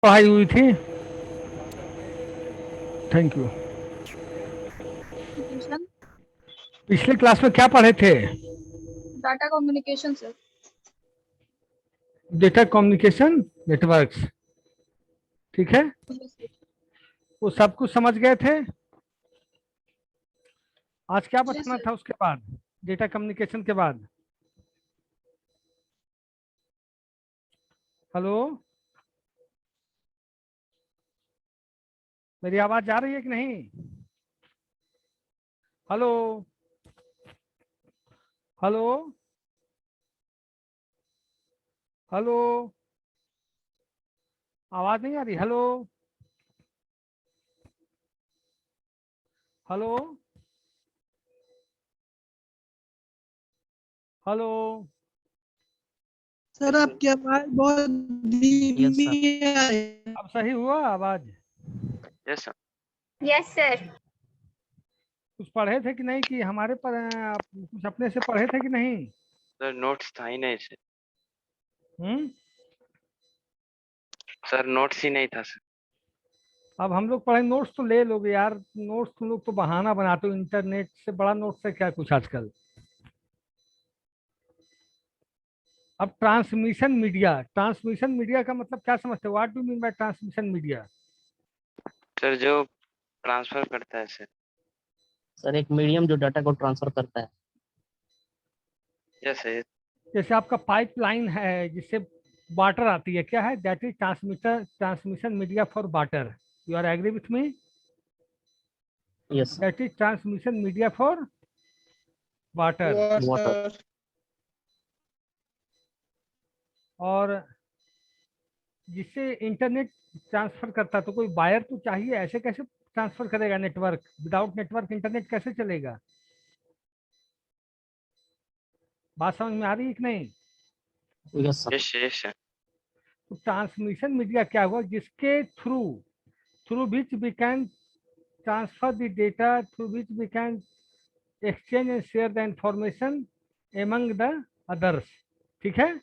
पढ़ाई हुई थी? Thank you. कम्युनिकेशन, पिछले क्लास में क्या पढ़े थे? Data communication sir. Data communication networks, ठीक है। वो सब कुछ समझ गए थे। आज क्या यस बताना सर। था उसके बाद, डेटा कम्युनिकेशन के बाद? हेलो, मेरी आवाज जा रही है कि नहीं? हेलो, हेलो, हेलो, आवाज नहीं आ रही? Hello, hello, hello. सर आपकी आवाज बहुत यस सर। धीमी आ रही है। अब सही हुआ आवाज? Yes sir. Yes sir. कुछ पढ़े थे कि नहीं, कि हमारे पर आप कुछ अपने से पढ़े थे कि नहीं? सर नोट्स था ही नहीं सर। हम्म। सर नोट्स ही नहीं था सर। अब हम लोग पढ़े, नोट्स तो ले लोगे यार। नोट्स तुम लोग तो बहाना बनाते हो, इंटरनेट से बड़ा नोट्स है क्या कुछ आजकल। अब ट्रांसमिशन मीडिया का मतलब क्या समझते हो? What do mean by transmission media? Sir जो ट्रांसफर करता है सर। सर एक मीडियम जो डाटा को ट्रांसफर करता है। Yes sir. जैसे आपका पाइपलाइन है जिससे वाटर आती है, क्या है? That is transmission media for water. You are agree with me? Yes sir. That is transmission media for water. Water. और जिससे इंटरनेट ट्रांसफर करता, तो कोई वायर तो चाहिए, ऐसे कैसे ट्रांसफर करेगा नेटवर्क? विदाउट नेटवर्क इंटरनेट कैसे चलेगा? बात समझ में आ रही है कि नहीं? Yes sir. Yes sir. तो ट्रांसमिशन मीडिया क्या हुआ? जिसके through through which we can transfer the data, through which we can exchange and share the information among the others, ठीक है।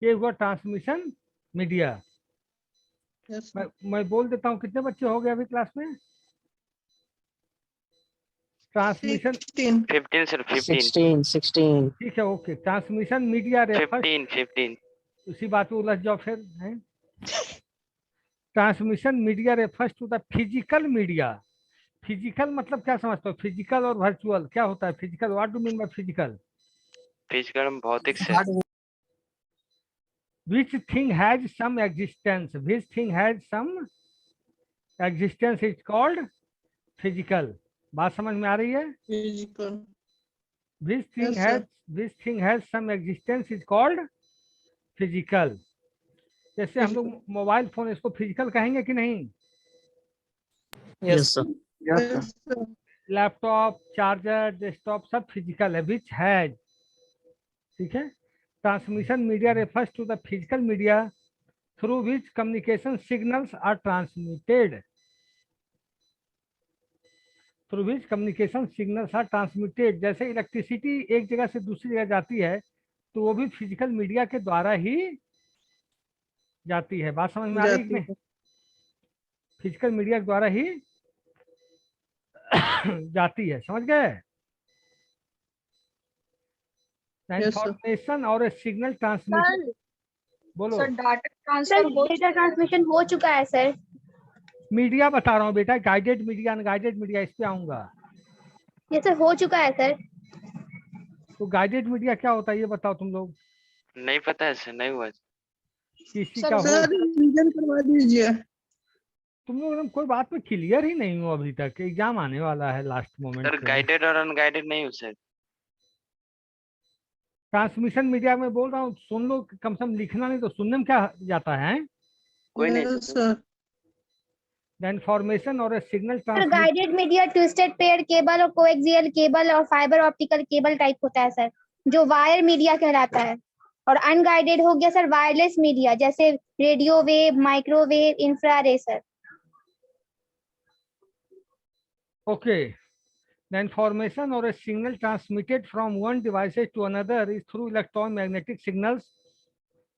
ये हुआ ट्रांसमिशन मीडिया। यस मैं बोल देता हूँ, कितने बच्चे हो गए अभी क्लास में? ट्रांसमिशन, 16। 15 सर 15। 16 ठीक है, ओके। ट्रांसमिशन मीडिया रेफर्स, 15 उसी बात पे उलझ जाओ फिर है। Transmission media refers to the physical media. Physical मतलब क्या समझते हो? फिजिकल और वर्चुअल क्या होता है? Physical, what do mean by physical? Physical भौतिक sir. which thing has some existence, which thing has some existence is called physical। बात समझ में आ रही है? Physical. which thing yes has sir. which thing has some existence is called physical। जैसे हम लोग mobile phone, इसको फिजिकल कहेंगे कि नहीं? Yes sir. Yes sir. Laptop, charger, desktop सब फिजिकल है, विच हैज, ठीक है। Transmission media refers to the physical media through which communication signals are transmitted, through which communication signals are transmitted. जैसे electricity एक जगह से दूसरी जगह जाती है, तो वो भी फिजिकल मीडिया के द्वारा ही जाती है। बात समझ में आ रही है कि जाती नहीं? है। फिजिकल मीडिया के द्वारा ही जाती है, समझ गए? Yes sir. इंफॉर्मेशन और सिग्नल ट्रांसमिटेड। सर बोलो। सर डाटा ट्रांसफर हो डेटा ट्रांसमिशन हो चुका है सर। मीडिया बता रहा हूँ बेटा, गाइडेड मीडिया, अनगाइडेड मीडिया, इस पे आऊंगा। ये सर हो चुका है सर। तो गाइडेड मीडिया क्या होता है ये बताओ तुम लोग। नहीं पता है सर, नहीं हुआ। किसी सर का हो, सर रिवीजन करवा दीजिए। तुम लोग एकदम कोई बात पे क्लियर ही नहीं हो अभी तक। एग्जाम आने वाला है लास्ट मोमेंट सर पे। गाइडेड और अनगाइडेड नहीं हूँ सर। ट्रांसमिशन मीडिया में बोल रहा हूँ, सुन लो, कम से कम लिखना नहीं तो सुनने में क्या जाता है। कोई नहीं yes sir. Sir. The information और signal sir transmit, guided media twisted pair cable और कोएक्सियल केबल और फाइबर ऑप्टिकल केबल टाइप होता है सर, जो वायर मीडिया कहलाता है। और अनगाइडेड हो गया सर वायरलेस मीडिया, जैसे radio wave, microwave, infrared sir. Okay. The information और signal transmitted from one devices to another is through electromagnetic signals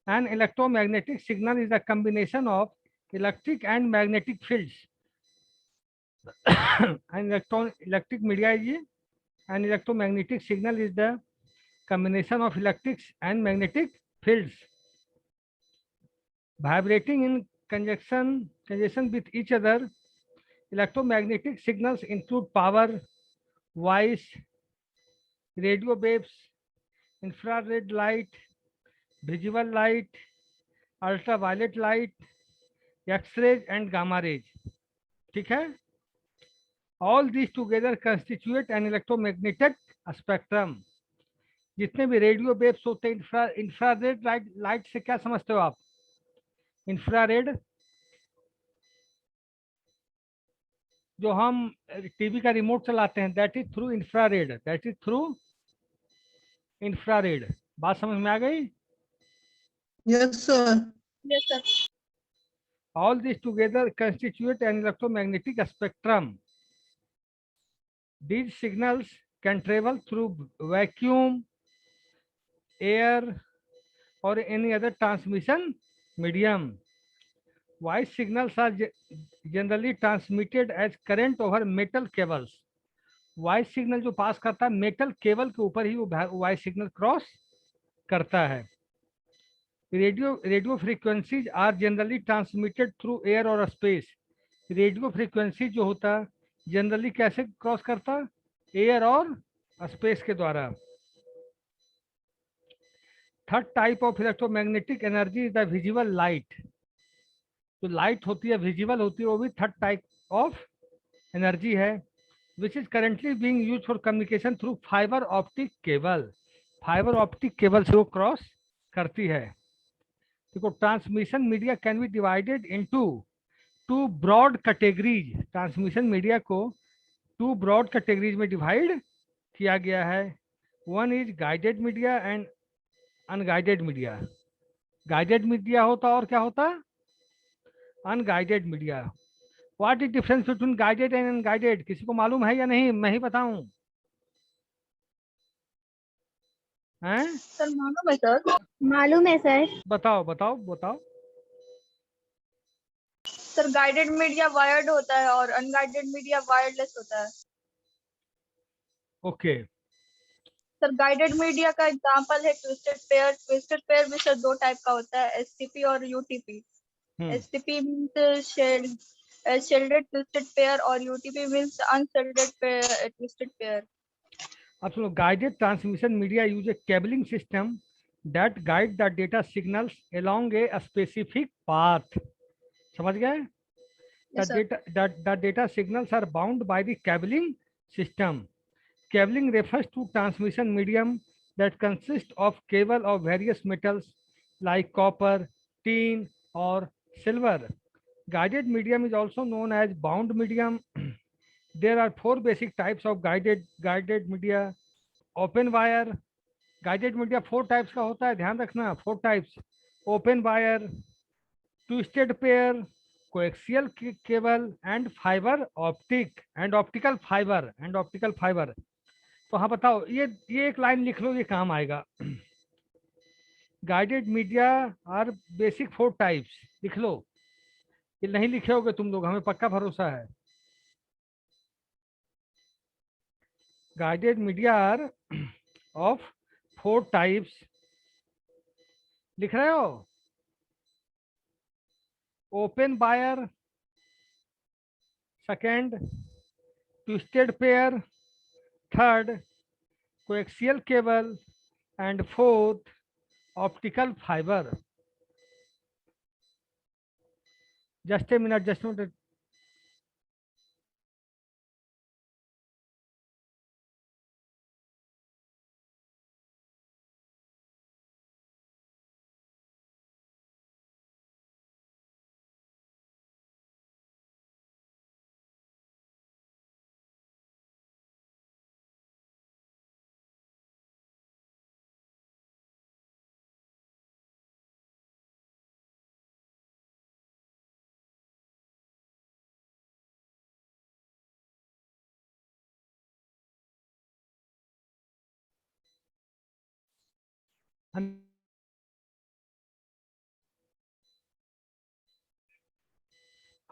An electromagnetic signal is a combination of electric and magnetic fields. An electric media is an electromagnetic signal is the combination of electrics and magnetic fields vibrating in conjunction with each other. Electromagnetic signals include power, voice, radio waves, infrared light, visible light, ultraviolet light, X-rays and gamma rays. ठीक है? All these together constitute an electromagnetic spectrum. जितने भी radio waves होते हैं, infrared light से क्या समझते हो आप? इंफ्रारेड जो हम टीवी का रिमोट चलाते हैं, that is through infrared, that is through infrared. बात समझ में आ गई? Yes, sir. Yes, sir. All these together constitute an electromagnetic spectrum. These signals can travel through vacuum, air, or any other transmission medium. Voice signals are generally transmitted as current over metal cables. Voice signal जो पास करता है metal cable के ऊपर ही वो voice signal cross करता है. Radio frequencies are generally transmitted through air और space. Radio frequency जो होता है जनरली कैसे क्रॉस करता? एयर और स्पेस के द्वारा. Third type of electromagnetic energy is the visible light. जो लाइट होती है विजिबल होती है वो भी थर्ड टाइप ऑफ एनर्जी है, which is currently being used for communication through fiber optic cable. Fibre optic cable से वो क्रॉस करती है. देखो transmission media can be divided into two broad categories. Transmission media को टू ब्रॉड कैटेगरीज में divide किया गया है. One is guided media and unguided media. Guided media होता और क्या होता? Unguided media. What is difference between guided and unguided? किसी को मालूम है या नहीं? मैं ही बताऊं हैं? सर मालूम है सर. मालूम है सर. बताओ बताओ बताओ. सर गाइडेड मीडिया वायर्ड होता है और अनगाइडेड मीडिया वायरलेस होता है. ओके. सर गाइडेड मीडिया का एग्जांपल है ट्विस्टेड पेयर. ट्विस्टेड पेयर भी सर दो टाइप का होता है, एसटीपी और UTP. STP means shielded twisted pair और UTP means unshielded twisted pair. अब सुनो. Guided transmission media use A cabling system that guide the data signals along a specific path. समझ गए? Yes, sir. The data signals are bound by the cabling system. Cabling refers to transmission medium that consists of cable of various metals like copper, tin, or silver. Guided medium is also known as bound medium. There are four basic types of guided media. Open wire. Guided media four types का होता है, ध्यान रखना. Four types. Open wire, twisted pair, coaxial cable and fiber optic and optical fiber. तो हाँ बताओ, ये एक लाइन लिख लो, ये काम आएगा. Guided media are basic four types. लिख लो. ये नहीं लिखे होगे तुम लोग, हमें पक्का भरोसा है. Guided media are of four types. लिख रहे हो? Open wire, second twisted pair, third coaxial cable and fourth optical fibre. Just a minute.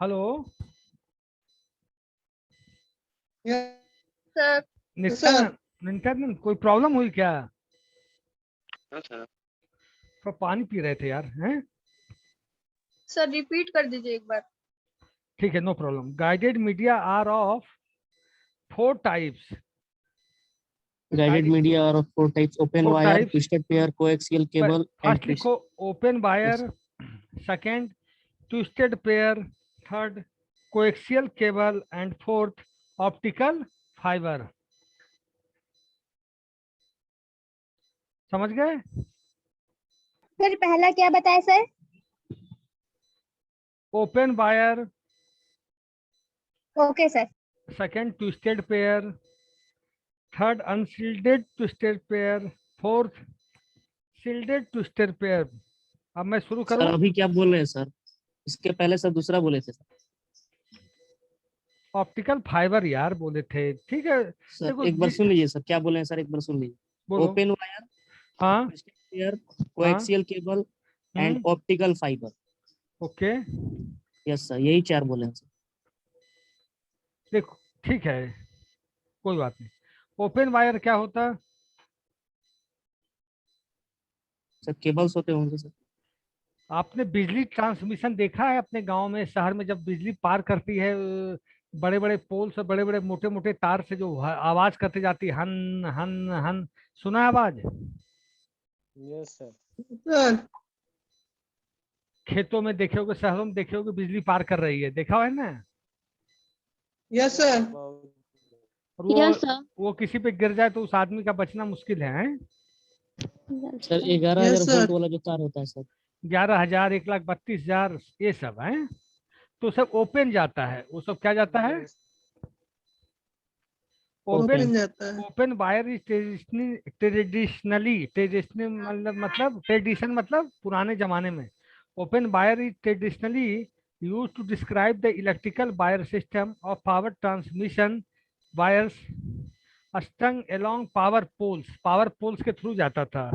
Hello Yes, sir Nityanand, Nityanand कोई प्रॉब्लम हुई क्या? हाँ सर। तो पानी पी रहे थे यार, हैं? सर रिपीट कर दीजिए एक बार। ठीक है, no problem. Guided media are of 4 types. Guided media are of 4 types: open 4 wire, types. Twisted pair, coaxial cable and first लिखो open wire, second twisted pair, third coaxial cable and fourth optical fibre. समझ गए? Sir पहला क्या बताया sir? Open wire, okay sir. Second twisted pair, third unshielded twisted pair, fourth shielded twisted pair. अब मैं शुरू sir करूं? अभी क्या बोल रहे हैं सर? इसके पहले सर दूसरा बोले थे सर। ऑप्टिकल फाइबर यार बोले थे, ठीक है। सर देखो एक बार सुन लीजिए सर, क्या बोले हैं सर, एक बार सुन लीजिए। बोलो। ओपन वायर, हाँ ट्विस्टेड पेयर, हाँ। Coaxial cable and hmm. Optical fibre. Okay, yes sir, यही 4 बोले हैं सर। देखो ठीक है, कोई बात नहीं। ओपन वायर क्या होता है? सर केबल्स होते होंगे सर। आपने बिजली ट्रांसमिशन देखा है अपने गांव में, शहर में, जब बिजली पार करती है बड़े बड़े पोल से, बड़े बड़े मोटे मोटे तार से जो आवाज करते जाती है, हन हन हन, सुना है आवाज? sir. खेतों में देखे होगे, शहरों में देखे होगे, बिजली पार कर रही है, देखा हुआ है ना? Yes, sir. और यस सर। वो किसी पे गिर जाए तो उस आदमी का बचना मुश्किल है, हैं? Sir 11,000 Yes, volt sir. वाला जो तार होता है सर। 11,000, 1,32,000, ये सब है। तो सब ओपन जाता है, वो सब क्या जाता है? ओपन। Open जाता है. ओपन वायर इज ट्रेडिशनली मतलब ट्रेडिशन मतलब पुराने जमाने में। Open wire is traditionally use to describe the electrical wire system of power transmission wires strung along power poles के थ्रू जाता था।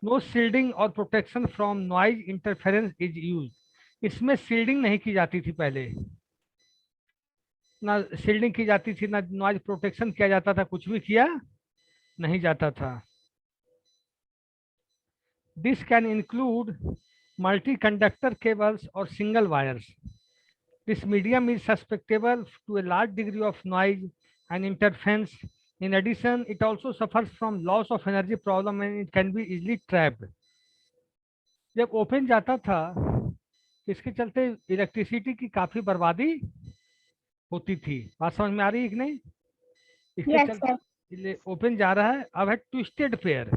नो शील्डिंग और protection from noise interference is use. इसमें शील्डिंग नहीं की जाती थी पहले, ना शील्डिंग की जाती थी, ना नॉइज प्रोटेक्शन किया जाता था, कुछ भी किया नहीं जाता था। This can include multi conductor cables और single wires. This medium is susceptible to a large degree of noise and interference. In addition, it also suffers from loss of energy problem and it can be easily trapped. जब open जाता था, इसके चलते electricity की काफी बर्बादी होती थी। बात समझ में आ रही है कि नहीं? इसके यस सर। चलते ओपन जा रहा है। अब है ट्विस्टेड पेयर।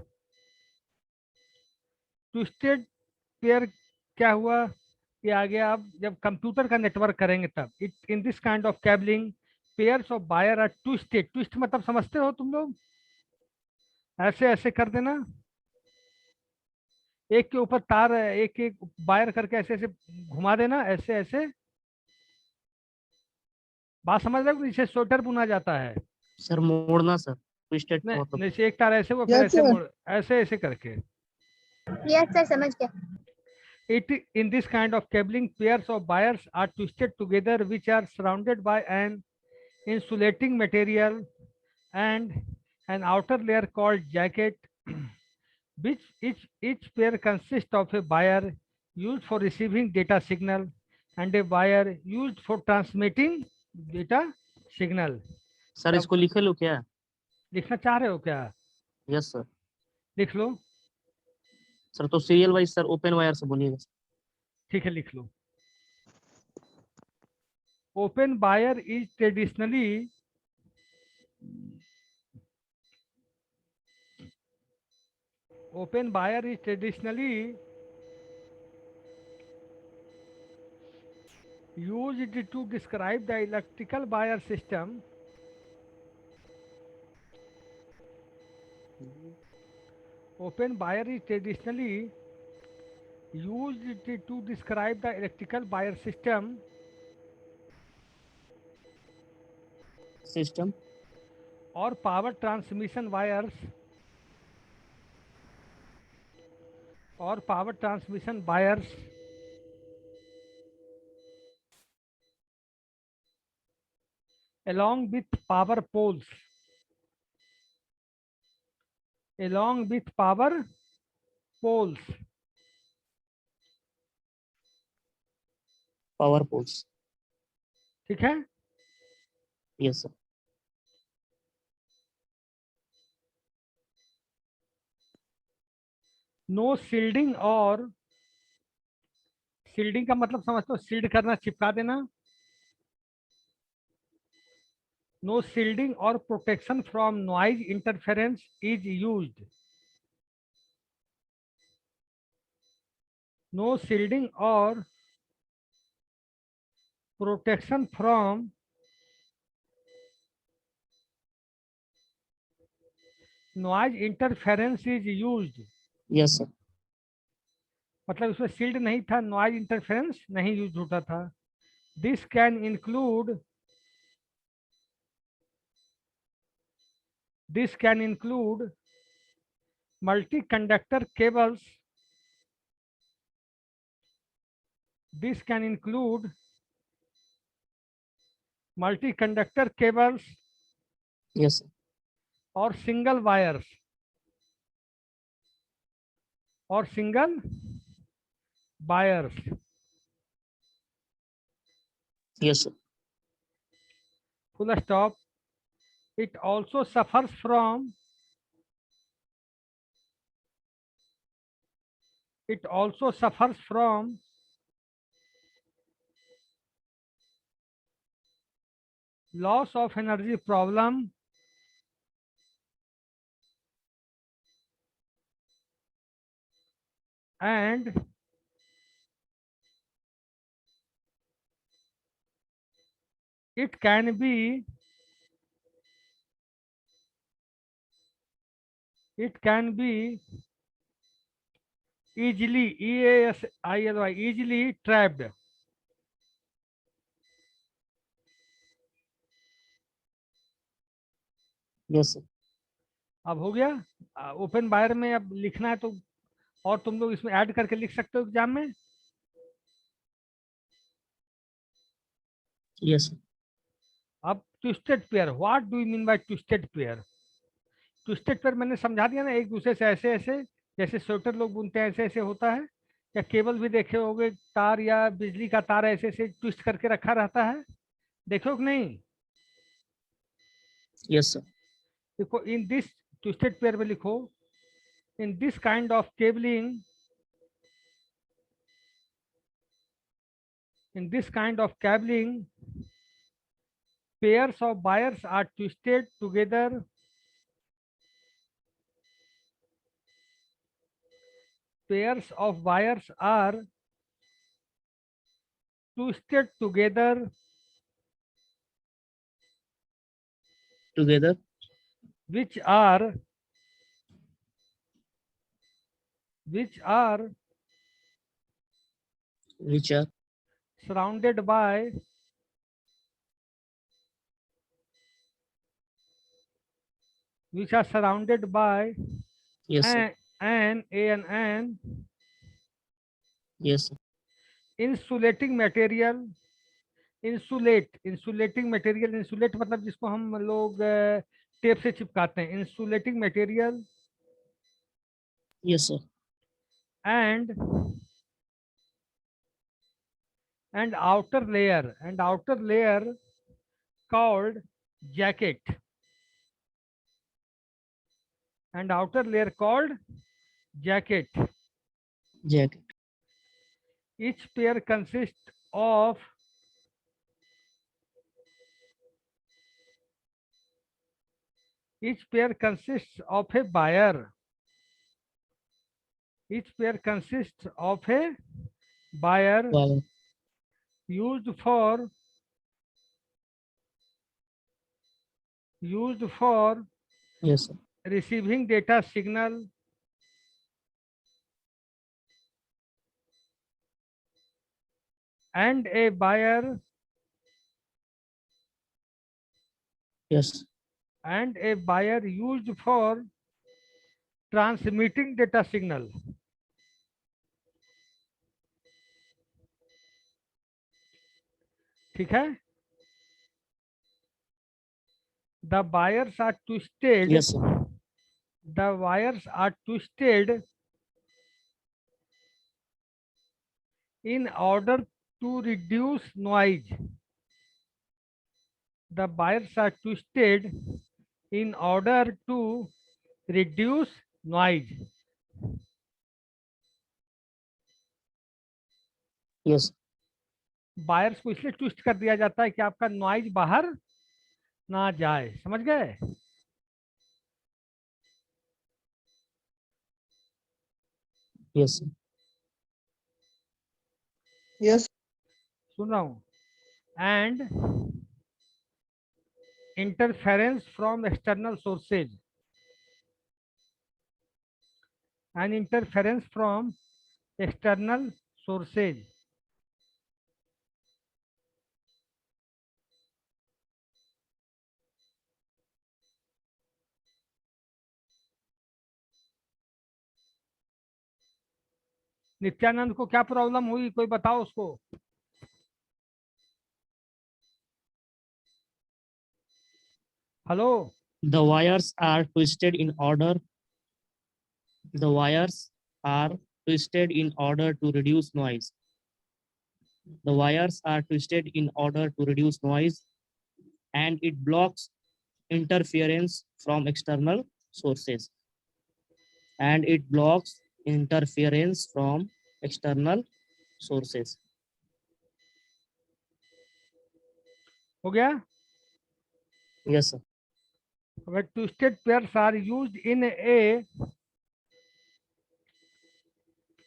ट्विस्टेड पेयर क्या हुआ? ये आ गया। अब जब कंप्यूटर का नेटवर्क करेंगे तब it in this kind of cabling pairs of wire are twisted. Twist मतलब समझते हो तुम लोग? ऐसे ऐसे कर देना, एक के ऊपर तार, एक एक वायर करके ऐसे ऐसे घुमा देना, ऐसे ऐसे। बात समझ रहे हो? जिसे स्वेटर बुना जाता है। सर मोड़ना सर, ट्विस्टेड नहीं, मतलब। जैसे एक तार ऐसे हुआ, फिर Yes, ऐसे sir. मोड़, ऐसे ऐसे करके। यस सर समझ गया। It in this kind of cabling, pairs of wires are twisted together, which are surrounded by an insulating material and an outer layer called jacket, which each pair consists of a wire used for receiving data signal and a wire used for transmitting data signal. Sir अब इसको लिखे लो क्या? लिखना चाह रहे हो क्या? Yes sir. लिख लो। सर तो serial wise sir open wire से बोलिएगा सर। ठीक है, लिख लो। Open wire is traditionally open wire is traditionally used to describe the electrical wire system open wire is traditionally used to describe the electrical wire system or power transmission wires along with power poles, along with power poles. power poles. ठीक है, Yes, sir. No shielding, और shielding का मतलब समझते हो, sealed करना, चिपका देना। नो सील्डिंग और protection from noise interference is used. No shielding और protection from noise interference is used. Yes, sir. मतलब इसमें सील्ड नहीं था, नॉइज इंटरफेरेंस नहीं यूज होता था। This can include, this can include multi-conductor cables. This can include multi-conductor cables Yes, sir. or single wires, or single wires. Yes, sir. Full stop. It also suffers from, it also suffers from loss of energy problem and it can be, it can be easily, EASILY, easily trapped. Yes, sir. अब हो गया। Open wire में अब लिखना है तो, और तुम लोग इसमें ऐड करके लिख सकते हो एग्जाम में। Yes, sir. अब twisted pair, what do you mean by twisted pair? Twisted pair मैंने समझा दिया ना, एक दूसरे से ऐसे ऐसे, जैसे स्वेटर लोग बुनते हैं ऐसे ऐसे होता है, या केबल भी देखे होगे, तार या बिजली का तार ऐसे ऐसे ट्विस्ट करके रखा रहता है, देखो कि नहीं? Yes, sir. देखो, इन दिस ट्विस्टेड पेयर में लिखो, इन this kind of cabling, in this kind of cabling, pairs of wires are twisted together, pairs of wires are twisted together, Together. which are, which are Which are. surrounded by, which are surrounded by Yes, sir. an Yes, sir. insulating material, insulate, insulating material, insulate मतलब जिसको हम लोग tape से चिपकाते हैं, insulating material, Yes, sir. and outer layer, and outer layer called jacket, and outer layer called jacket. Jacket. Each pair consists of, each pair consists of a wire, each pair consists of a wire Wow. used for, used for Yes, sir. receiving data signal and a wire, Yes. and a wire used for transmitting data signal. ठीक है, the wires are twisted. Yes, sir. The wires are twisted in order to reduce noise. The wires are twisted in order to reduce noise. Yes. Wires को इसलिए twist कर दिया जाता है कि आपका नॉइज बाहर ना जाए, समझ गए? Yes, sir. Yes. सुन रहा हूं. And interference from external sources. And interference from external sources. Nityanand को क्या प्रॉब्लम हुई, कोई बताओ उसको. Hello. The wires are twisted in order. The wires are twisted in order to reduce noise. The wires are twisted in order to reduce noise, and it blocks interference from external sources. And it blocks interference from external sources. हो गया. Yes, sir. When twisted pairs are used in a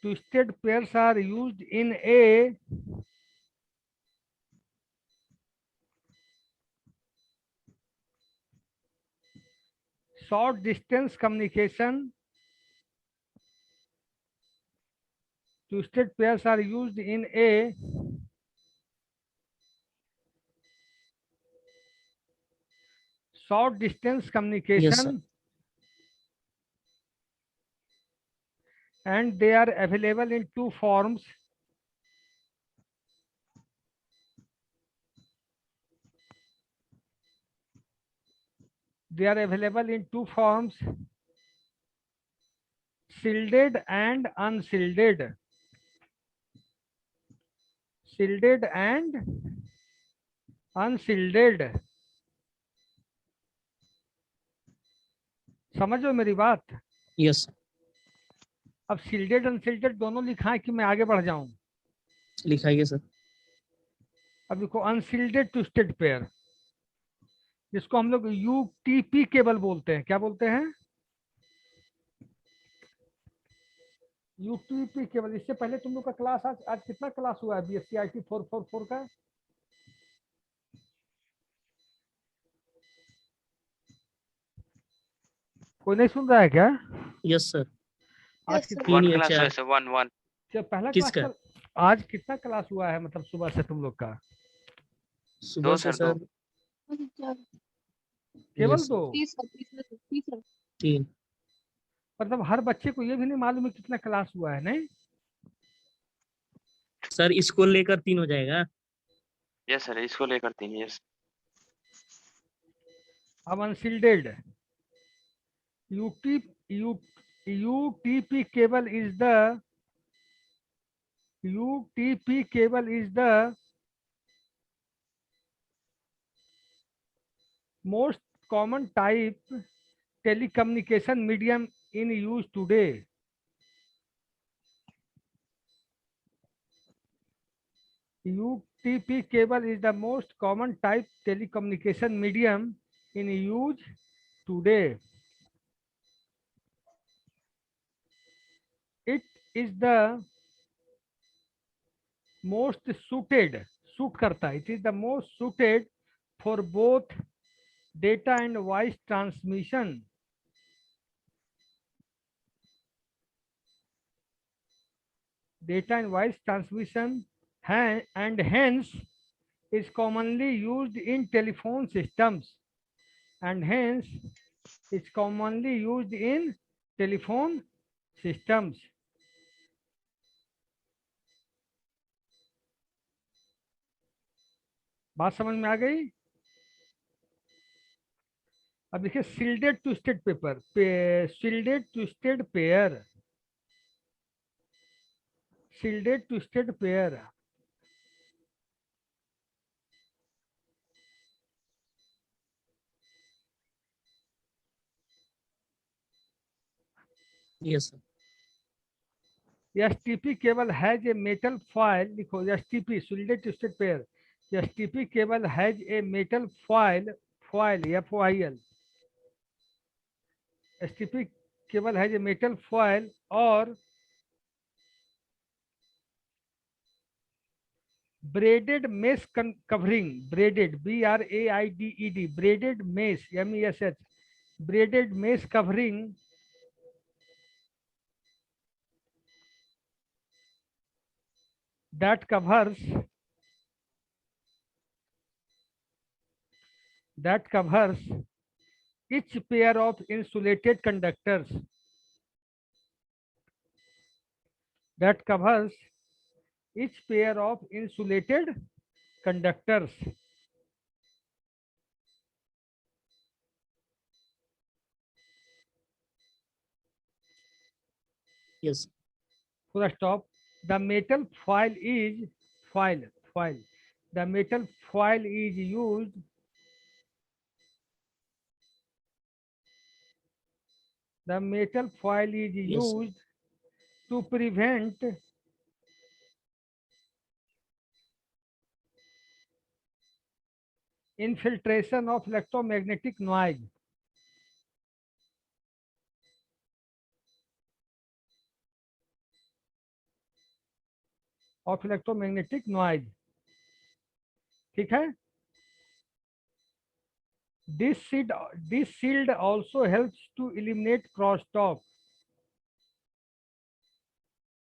twisted pairs are used in a short distance communication. Twisted pairs are used in a short distance communication. And they are available in two forms. They are available in two forms, shielded and unshielded. Shielded and unshielded. समझो मेरी बात. Yes, sir. अब shielded unshielded दोनों लिखा है कि मैं आगे बढ़ जाऊं. लिखाइए सर. अब देखो अनशील्डेड ट्विस्टेड पेयर, जिसको हम लोग यूटीपी केबल बोलते हैं. क्या बोलते हैं? UTP cable. इससे पहले तुम लोग का क्लास आज कितना क्लास हुआ है बीएससी आईटी 444 का? कोई नहीं सुन रहा है क्या? Yes sir. आज कितना? वन तीन या क्लास चार. वैसे वन पहला क्लास किसका? आज कितना क्लास हुआ है, मतलब सुबह से तुम लोग का? सुबह से सर, सर केवल Yes, दो? तीन. मतलब हर बच्चे को ये भी नहीं मालूम है कितना क्लास हुआ है, नहीं? सर इसको लेकर 3 हो जाएगा. यस सर, इसको लेकर 3. यस. अब unshielded UTP cable is the most common type telecommunication medium in use today. UTP cable is the most common type telecommunication medium in use today. It is the most suited, suit करता है. It is the most suited for both data and voice transmission. Data and voice transmission and hence is commonly used in telephone systems. And hence is commonly used in telephone systems. बात समझ में आ गई? अब देखिए shielded twisted pair, shielded twisted pair, shielded twisted pair, Yes, sir. STP cable has a metal foil, लिखो STP shielded twisted pair, STP cable has a metal foil, foil FOIL, STP cable has a metal foil or braided mesh covering, braided BRAIDED, braided mesh MESH, braided mesh covering that covers each pair of insulated conductors, that covers each pair of insulated conductors. Yes. Full stop. The metal foil is foil. The metal foil is used Yes, sir. to prevent infiltration of electromagnetic noise. ठीक है. This shield also helps to eliminate crosstalk.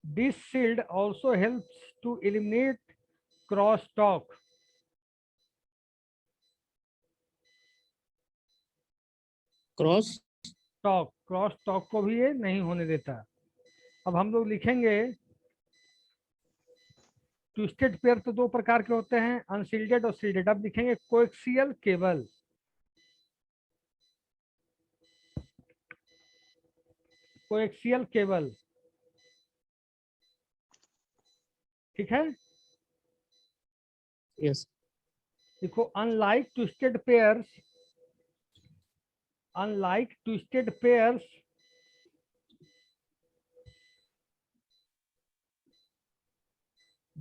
This shield also helps to eliminate crosstalk. Crosstalk को भी ये नहीं होने देता. अब हम लोग लिखेंगे ट्विस्टेड पेयर तो दो प्रकार के होते हैं, अनशील्डेड और शील्डेड. अब लिखेंगे कोएक्सियल केबल. कोएक्सियल केबल, ठीक है. Yes. देखो unlike twisted pairs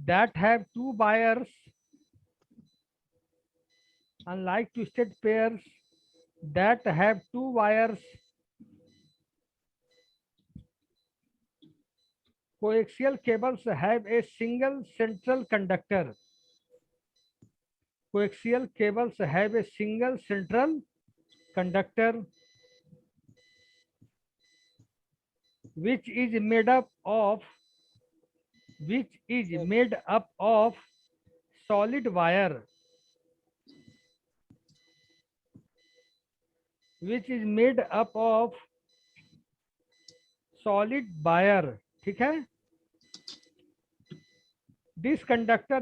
that have two wires, unlike twisted pairs that have two wires, coaxial cables have a single central conductor. Coaxial cables have a single central conductor which is made up of solid wire, ठीक है. This conductor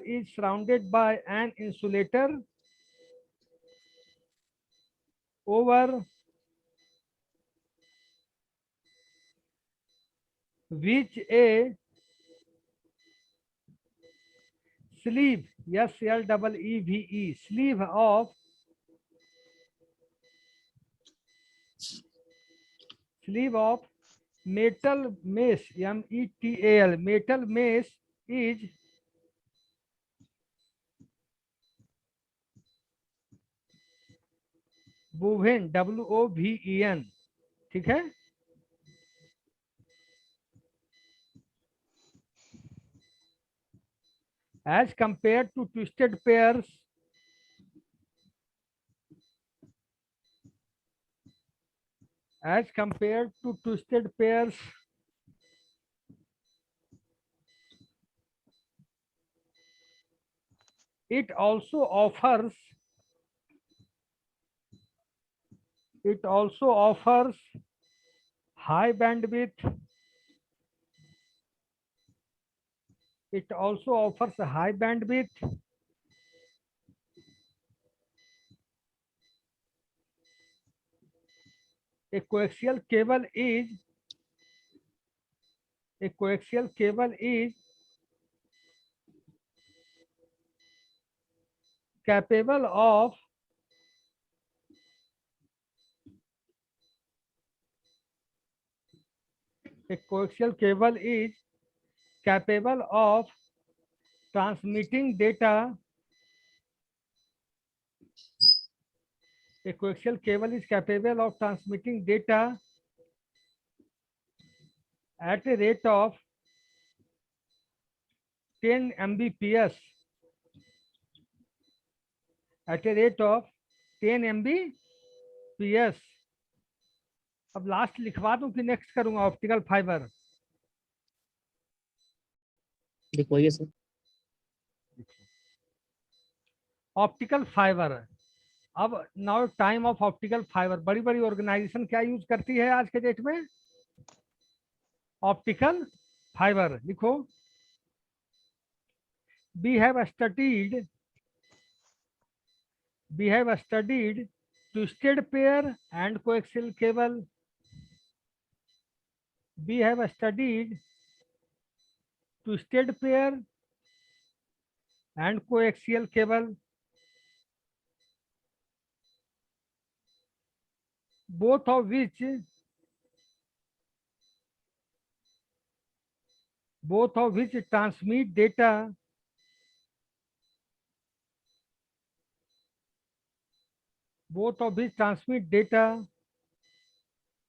is surrounded by an insulator over which a sleeve, SLEEVE, sleeve of metal mesh, METAL, metal mesh is woven, WOVEN, ठीक है. As compared to twisted pairs, it also offers high bandwidth. It also offers a high bandwidth a coaxial cable is capable of transmitting data. A coaxial cable is capable of transmitting data at a rate of 10 Mbps. At a rate of 10 Mbps. अब last लिखवा दूं कि next करूंगा? Optical fibre लिखवाइए sir. Optical fibre. अब now time of optical fibre. बड़ी बड़ी organisation क्या यूज करती है आज के डेट में? Optical fibre. लिखो, we have studied twisted pair and coaxial cable. We have studied twisted pair and coaxial cable, both of which transmit data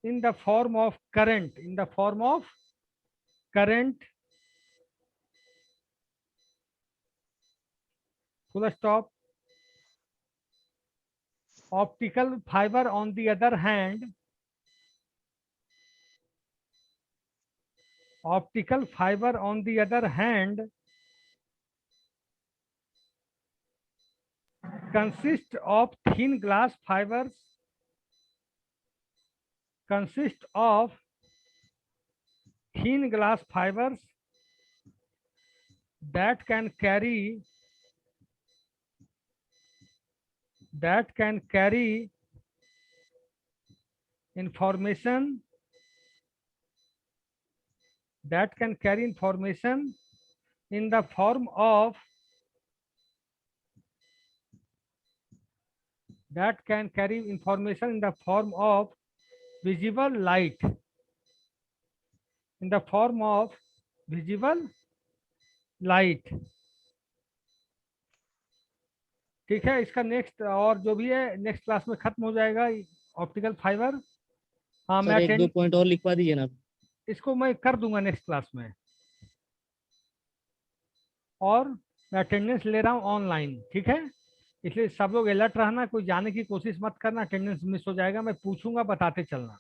in the form of current, full stop. Optical fiber on the other hand consists of thin glass fibers that can carry information in the form of visible light. ठीक है, इसका next और जो भी है next class में खत्म हो जाएगा ऑप्टिकल फाइबर। हाँ, सर मैं एक दो पॉइंट और लिखवा दीजिए ना। इसको मैं कर दूंगा नेक्स्ट क्लास में। और मैं अटेंडेंस ले रहा हूँ ऑनलाइन, ठीक है? इसलिए सब लोग अलर्ट रहना, कोई जाने की कोशिश मत करना, अटेंडेंस मिस हो जाएगा। मैं पूछूंगा, बताते चलना।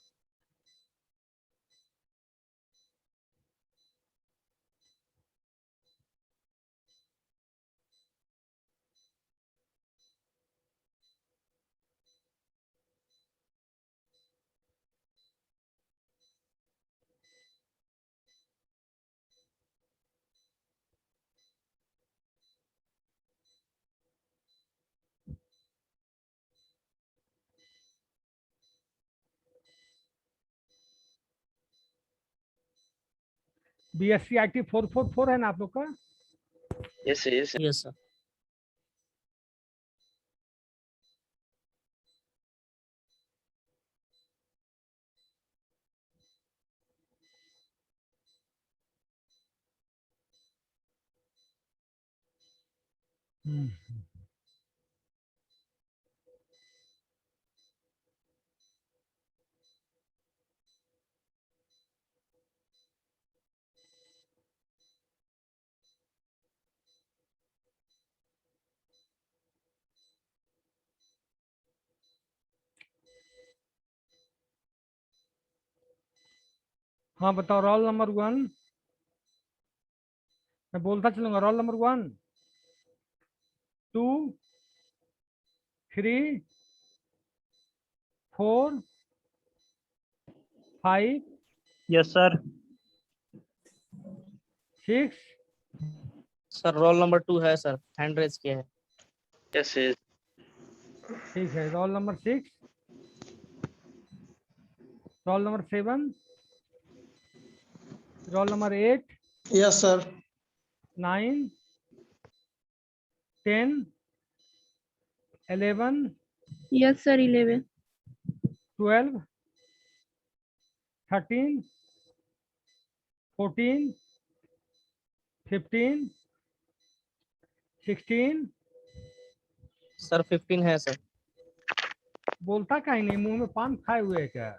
BSc IT 444 है ना आप लोग का? Yes sir, yes sir. Yes sir. हाँ बताओ, रोल नंबर 1। मैं बोलता चलूंगा, roll number 1। 2 3 4 5 Yes, sir. 6 Sir, roll number 2 है sir. Hand raise किया है. Yes, yes. ठीक है, roll number 6, roll number 7, roll number 8, Yes, sir. 9, 10, 11, Yes, sir. 11. 12, 13, 14, 15, 16. Sir, 15 है sir. बोलता कहीं नहीं, मुंह में पान खाए हुए है क्या?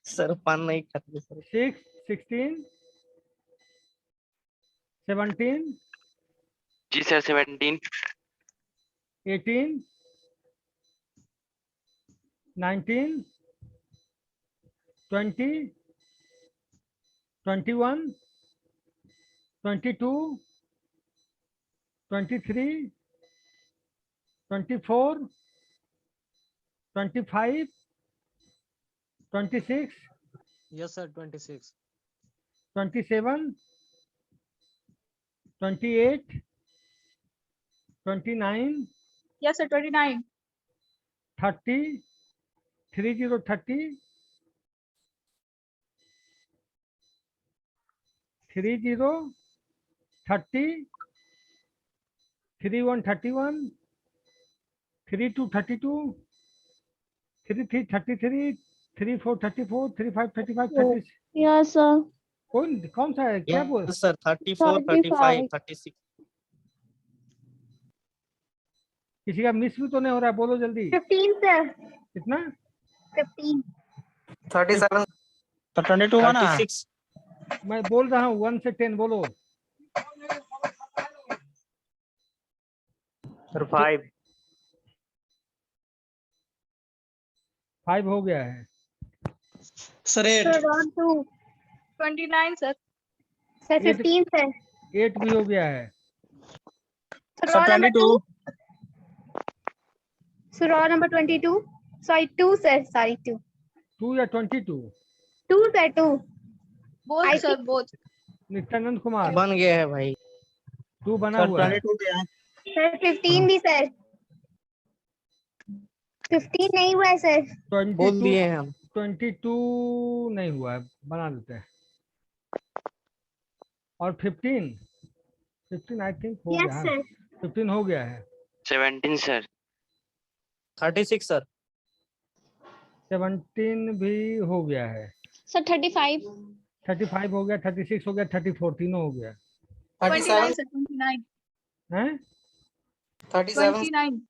Sir, पान नहीं खाते sir. 6, 16, 17, जी sir 17, 18, 19, 20, 21, 22, 23, 24, 25, 26, Yes, sir. 26. 27, 28, 29, Yes, sir. 29. 30, 30, 30, 30, 30, 31, 31, 32, 32, 33, 33, 34, 34, 35, 35, 30. Yes, sir. कौन सा है, क्या बोल? Yes, sir. 34, 35, 36. किसी का मिस भी तो नहीं हो रहा है, बोलो जल्दी। 15, sir. कितना? 15. 37 तो 22 हुआ ना 36. मैं बोल रहा हूँ 1 से 10 बोलो। सर 5 5 हो गया है। Sir, 8. Sir, round 2. 29, sir. Sir, 15, sir. 8 भी हो गया है। Sir, sir roll number 2. 22 Sir, roll number 22. Sorry, 2, sir. Sorry, 2. 2 या 22? 2, sir, 2. Both, I sir. Both. Nityanand Kumar बन गया है भाई. 2 बना सर हुआ है। 22 पे है Sir, 15 भी, sir. 15 नहीं हुआ है, sir. बोल 22 दिए हैं हम. 22 नहीं हुआ है, बना देते हैं। और 15 आई थिंक हो Yes, गया है। sir. 15 हो गया है। 17 सर 36 sir. 17 भी हो गया है। Sir, 35. 35 हो गया, 36 हो गया, 34 तीनों हो गया 29, sir. 29. है। 37 29.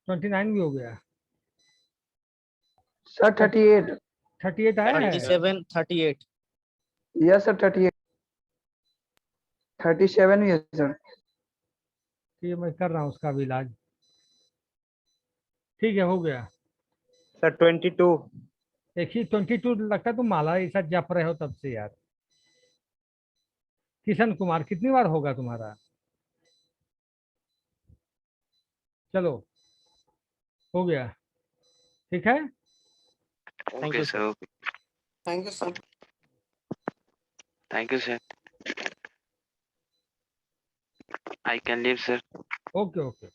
29 भी हो गया। सर 38 38 आया है। 37, 38. यस सर 38 37 भी है सर ये मैं कर रहा हूँ उसका भी इलाज। ठीक है, हो गया। सर 22 देखिए 22 लगता है तुम माला ऐसा जप रहे हो तब से यार। किशन कुमार कितनी बार होगा तुम्हारा? चलो हो गया, ठीक है। Okay you, sir okay thank you sir thank you sir I can leave sir okay okay.